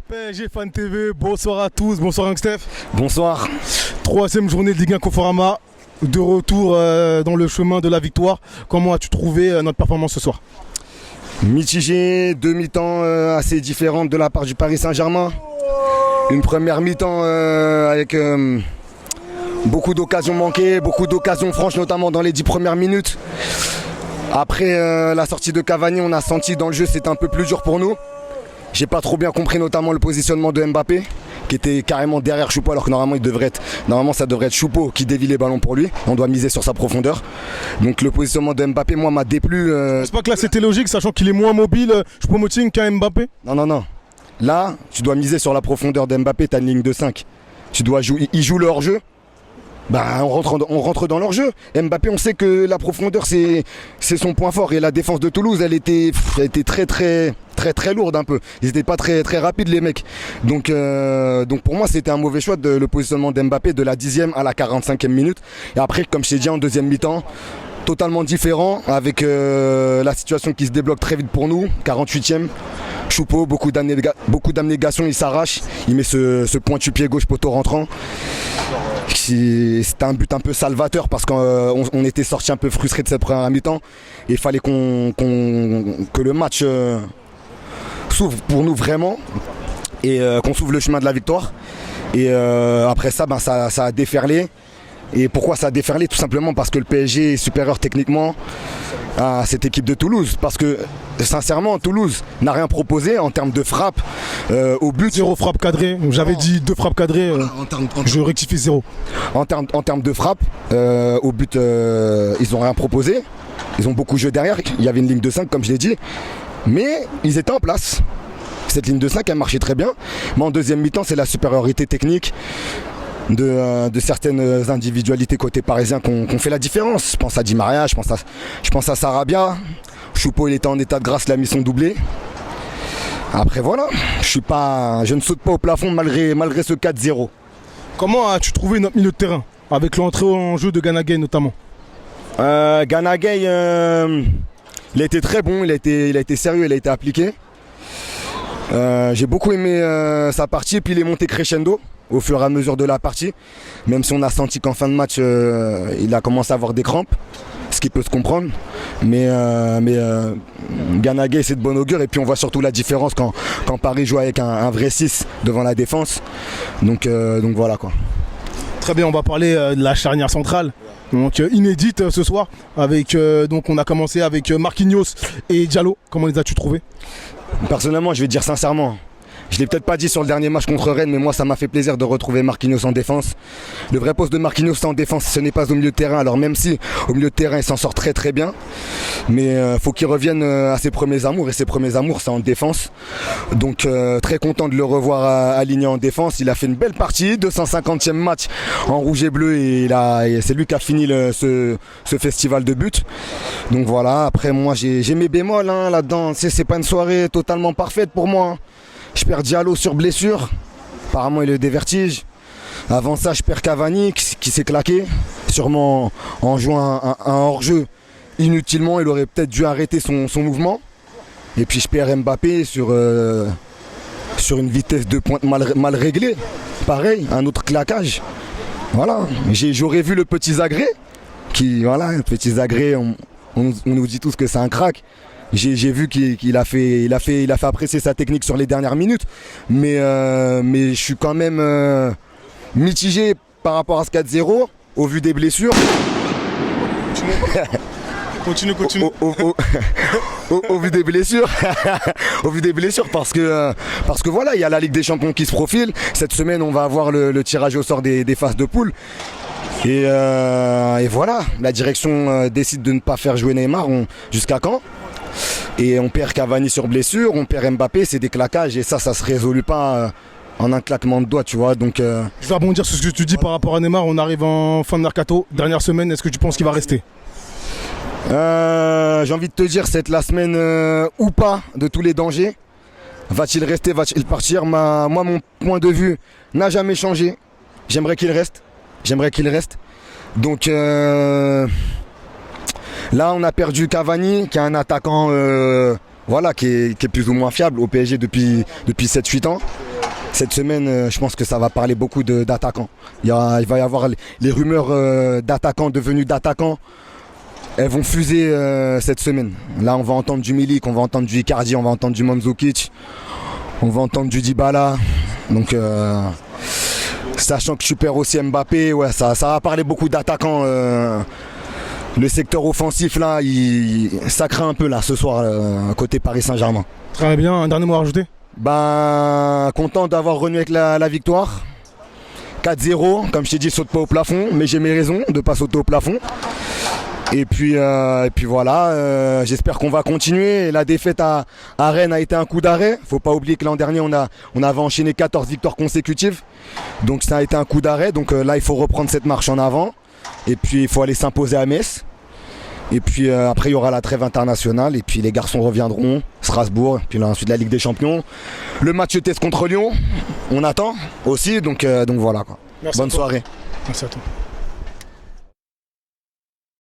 PSG Fan TV, bonsoir à tous, bonsoir Steph. Bonsoir. Troisième journée de Ligue 1 Conforama, de retour dans le chemin de la victoire. Comment as-tu trouvé notre performance ce soir? Mitigé, deux mi-temps assez différentes de la part du Paris Saint-Germain. Une première mi-temps avec beaucoup d'occasions manquées, beaucoup d'occasions franches, notamment dans les 10 premières minutes. Après la sortie de Cavani, on a senti dans le jeu c'était un peu plus dur pour nous. J'ai pas trop bien compris notamment le positionnement de Mbappé qui était carrément derrière Choupo alors que normalement ça devrait être Choupo qui dévie les ballons pour lui. On doit miser sur sa profondeur. Donc le positionnement de Mbappé moi m'a déplu. C'est pas que là c'était logique sachant qu'il est moins mobile Choupo-Moting qu'un Mbappé? Non. Là tu dois miser sur la profondeur d'Mbappé, t'as une ligne de 5. Il joue le hors-jeu. Bah, on rentre dans leur jeu. Mbappé, on sait que la profondeur c'est son point fort et la défense de Toulouse elle était très lourde un peu. Ils n'étaient pas très rapides les mecs. Donc pour moi c'était un mauvais choix le positionnement d'Mbappé de la 10e à la 45e minute. Et après comme je t'ai dit en deuxième mi-temps, totalement différent avec la situation qui se débloque très vite pour nous. 48e. Choupo, beaucoup d'abnégation, il s'arrache, il met ce pointu pied gauche poteau rentrant. C'était un but un peu salvateur parce qu'on était sorti un peu frustré de cette première mi-temps. Et il fallait que le match s'ouvre pour nous vraiment et qu'on s'ouvre le chemin de la victoire. Et après ça, ça a déferlé. Et pourquoi ça a déferlé? Tout simplement parce que le PSG est supérieur techniquement à cette équipe de Toulouse. Parce que sincèrement, Toulouse n'a rien proposé en termes de frappe au but. Zéro frappe cadrée. J'avais dit 2 frappes cadrées. Je rectifie 0. En termes de frappe au but, ils n'ont rien proposé. Ils ont beaucoup joué derrière. Il y avait une ligne de 5 comme je l'ai dit. Mais ils étaient en place. Cette ligne de 5 elle marchait très bien. Mais en deuxième mi-temps, c'est la supériorité technique de certaines individualités côté parisien qu'on fait la différence. Je pense à Di Maria, je pense à Sarabia. Choupo il était en état de grâce, il a mis son doublé. Après voilà, je ne saute pas au plafond malgré ce 4-0. Comment as-tu trouvé notre milieu de terrain avec l'entrée en jeu de Gana Gueye notamment? Gana Gueye, il a été très bon, il a été sérieux, il a été appliqué. J'ai beaucoup aimé sa partie, puis il est monté crescendo au fur et à mesure de la partie, même si on a senti qu'en fin de match il a commencé à avoir des crampes, ce qui peut se comprendre, mais Gana Gueye c'est de bon augure, et puis on voit surtout la différence quand Paris joue avec un vrai 6 devant la défense, donc voilà quoi. Très bien, on va parler de la charnière centrale, donc inédite ce soir, donc on a commencé avec Marquinhos et Diallo. Comment les as-tu trouvés? Personnellement, je vais te dire sincèrement, je ne l'ai peut-être pas dit sur le dernier match contre Rennes, mais moi ça m'a fait plaisir de retrouver Marquinhos en défense. Le vrai poste de Marquinhos en défense, ce n'est pas au milieu de terrain, alors même si au milieu de terrain il s'en sort très bien, mais faut qu'il revienne à ses premiers amours, et ses premiers amours c'est en défense. Donc très content de le revoir aligné en défense. Il a fait une belle partie, 250e match en rouge et bleu, et c'est lui qui a fini ce festival de buts. Donc voilà, après moi j'ai mes bémols là-dedans, c'est pas une soirée totalement parfaite pour moi. Je perds Diallo sur blessure, apparemment il a eu des vertiges. Avant ça je perds Cavani qui s'est claqué, sûrement en jouant un hors-jeu inutilement, il aurait peut-être dû arrêter son mouvement. Et puis je perds Mbappé sur une vitesse de pointe mal réglée, pareil, un autre claquage. Voilà, j'aurais vu le petit Zagré, le petit Zagré, on nous dit tous que c'est un crack. J'ai vu qu'il a fait apprécier sa technique sur les dernières minutes, mais je suis quand même mitigé par rapport à ce 4-0 au vu des blessures. Continue. Au vu des blessures, parce que voilà, il y a la Ligue des Champions qui se profile. Cette semaine, on va avoir le tirage au sort des phases de poule. Et voilà, la direction décide de ne pas faire jouer Neymar. Jusqu'à quand? Et on perd Cavani sur blessure, on perd Mbappé, c'est des claquages, et ça se résolue pas en un claquement de doigts, tu vois. Donc je vais rebondir sur ce que tu dis par rapport à Neymar. On arrive en fin de mercato, dernière semaine. Est-ce que tu penses qu'il va rester? J'ai envie de te dire, c'est la semaine ou pas de tous les dangers. Va-t-il rester, va-t-il partir? Moi, mon point de vue n'a jamais changé. J'aimerais qu'il reste. Donc là, on a perdu Cavani, qui est un attaquant qui est plus ou moins fiable au PSG depuis 7-8 ans. Cette semaine, je pense que ça va parler beaucoup d'attaquants. Il va y avoir les rumeurs d'attaquants devenus d'attaquants. Elles vont fuser cette semaine. Là, on va entendre du Milik, on va entendre du Icardi, on va entendre du Mandzukic, on va entendre du Dybala. Donc, sachant que je perds aussi Mbappé, ouais, ça va parler beaucoup d'attaquants. Le secteur offensif, là, ça craint un peu là ce soir, côté Paris Saint-Germain. Très bien, un dernier mot à rajouter? Ben, content d'avoir renoué avec la victoire. 4-0, comme je t'ai dit, saute pas au plafond, mais j'ai mes raisons de ne pas sauter au plafond. Et puis voilà, j'espère qu'on va continuer. La défaite à Rennes a été un coup d'arrêt. Faut pas oublier que l'an dernier, on avait enchaîné 14 victoires consécutives. Donc ça a été un coup d'arrêt. Donc là, il faut reprendre cette marche en avant. Et puis il faut aller s'imposer à Metz. Et puis après, il y aura la trêve internationale. Et puis les garçons reviendront. Strasbourg. Puis là, ensuite la Ligue des Champions. Le match test contre Lyon. On attend aussi. Donc voilà, quoi. Merci Bonne soirée. Merci à toi.